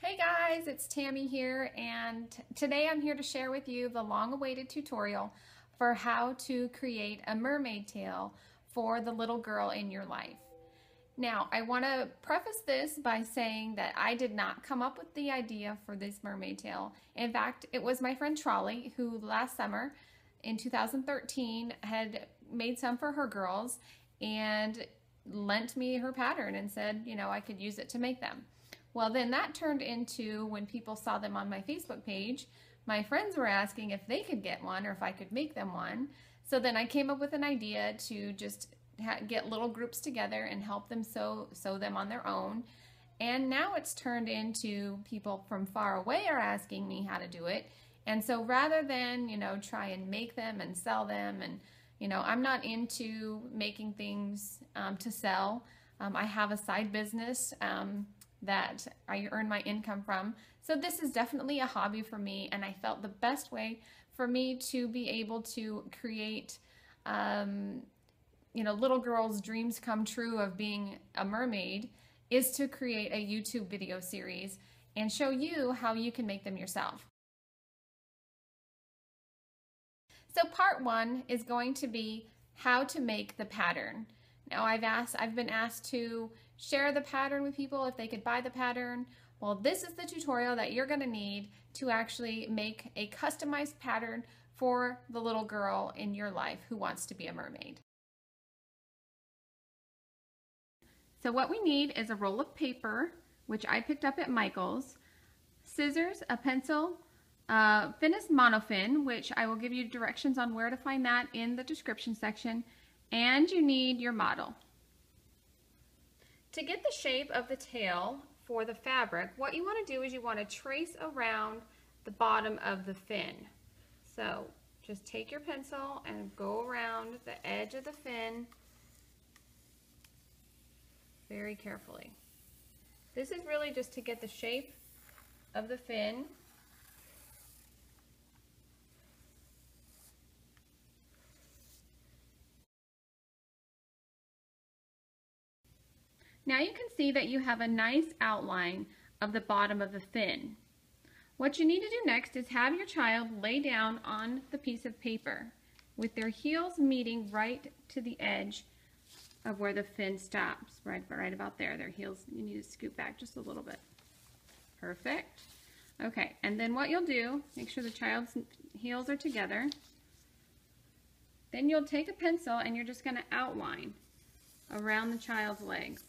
Hey guys, it's Tammy here, and today I'm here to share with you the long-awaited tutorial for how to create a mermaid tail for the little girl in your life. Now, I want to preface this by saying that I did not come up with the idea for this mermaid tail. In fact, it was my friend Trolley who last summer in 2013 had made some for her girls and lent me her pattern and said, I could use it to make them. Well, then that turned into, when people saw them on my Facebook page, my friends were asking if they could get one or if I could make them one. So then I came up with an idea to just get little groups together and help them sew them on their own. And now it's turned into people from far away are asking me how to do it. And so rather than, try and make them and sell them, and, I'm not into making things to sell. I have a side business that I earn my income from. So this is definitely a hobby for me, and I felt the best way for me to be able to create, little girls' dreams come true of being a mermaid is to create a YouTube video series and show you how you can make them yourself. So part one is going to be how to make the pattern. Now I've been asked to share the pattern with people if they could buy the pattern. Well, this is the tutorial that you're going to need to actually make a customized pattern for the little girl in your life who wants to be a mermaid. So what we need is a roll of paper, which I picked up at Michael's, scissors, a pencil, thinnest monofin, which I will give you directions on where to find that in the description section, and you need your model. To get the shape of the tail for the fabric, what you want to do is you want to trace around the bottom of the fin. So just take your pencil and go around the edge of the fin very carefully. This is really just to get the shape of the fin. Now you can see that you have a nice outline of the bottom of the fin. What you need to do next is have your child lay down on the piece of paper with their heels meeting right to the edge of where the fin stops, right about there. Their heels, you need to scoot back just a little bit. Perfect. Okay, and then what you'll do, make sure the child's heels are together. Then you'll take a pencil and you're just going to outline around the child's legs.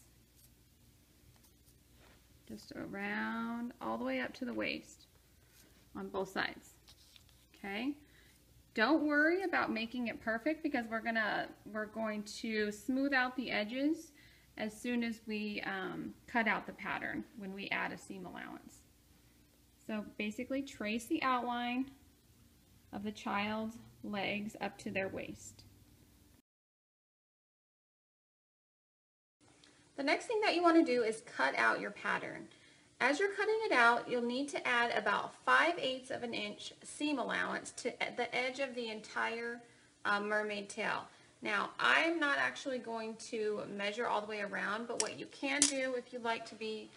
Just around all the way up to the waist on both sides. Okay? Don't worry about making it perfect because we're going to smooth out the edges as soon as we cut out the pattern when we add a seam allowance. So basically trace the outline of the child's legs up to their waist. The next thing that you want to do is cut out your pattern. As you're cutting it out, you'll need to add about 5/8 of an inch seam allowance to the edge of the entire mermaid tail. Now, I'm not actually going to measure all the way around, but what you can do if you like to be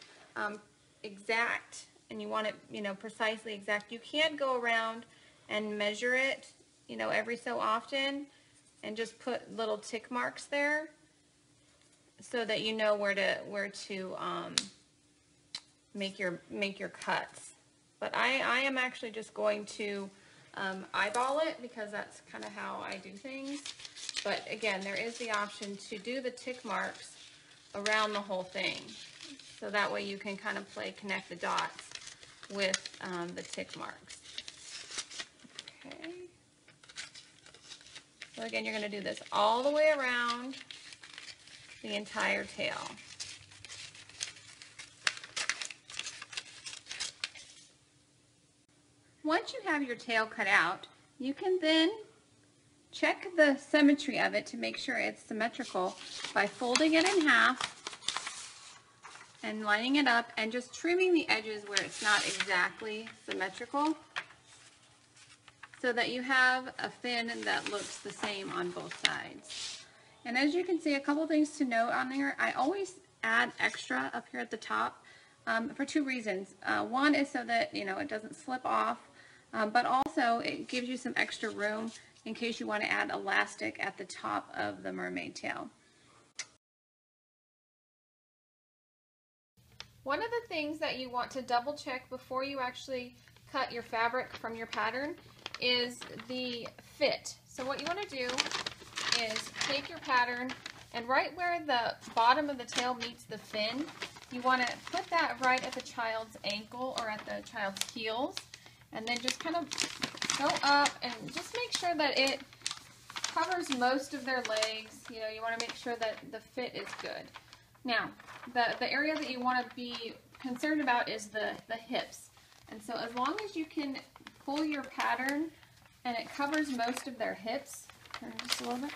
exact and you want it, precisely exact, you can go around and measure it, every so often and just put little tick marks there, so that you know where to make your cuts. But I am actually just going to eyeball it because that's kind of how I do things. But again, there is the option to do the tick marks around the whole thing, so that way you can kind of connect the dots with the tick marks. Okay. So again, you're going to do this all the way around the entire tail. Once you have your tail cut out, you can then check the symmetry of it to make sure it's symmetrical by folding it in half and lining it up and just trimming the edges where it's not exactly symmetrical, so that you have a fin that looks the same on both sides. And as you can see, a couple things to note on there. I always add extra up here at the top for two reasons. One is so that, you know, it doesn't slip off, but also it gives you some extra room in case you want to add elastic at the top of the mermaid tail. One of the things that you want to double check before you actually cut your fabric from your pattern is the fit. So what you want to do is take your pattern, and right where the bottom of the tail meets the fin, you want to put that right at the child's ankle or at the child's heels, and then just kind of go up and just make sure that it covers most of their legs. You know, you want to make sure that the fit is good. Now, the area that you want to be concerned about is the hips. And so as long as you can pull your pattern and it covers most of their hips, turn just a little bit,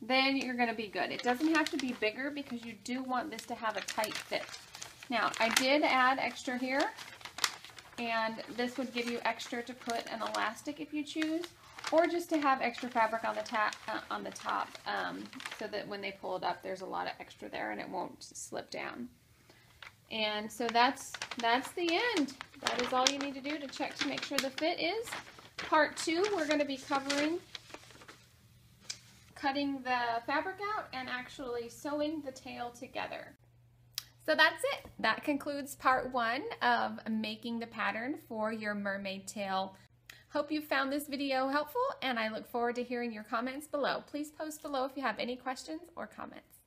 then you're going to be good. It doesn't have to be bigger because you do want this to have a tight fit. Now, I did add extra here, and this would give you extra to put an elastic if you choose, or just to have extra fabric on the top, so that when they pull it up, there's a lot of extra there and it won't slip down. And so that's the end. That is all you need to do to check to make sure the fit is. Part 2, we're going to be cutting the fabric out and actually sewing the tail together. So that's it. That concludes part 1 of making the pattern for your mermaid tail. Hope you found this video helpful, and I look forward to hearing your comments below. Please post below if you have any questions or comments.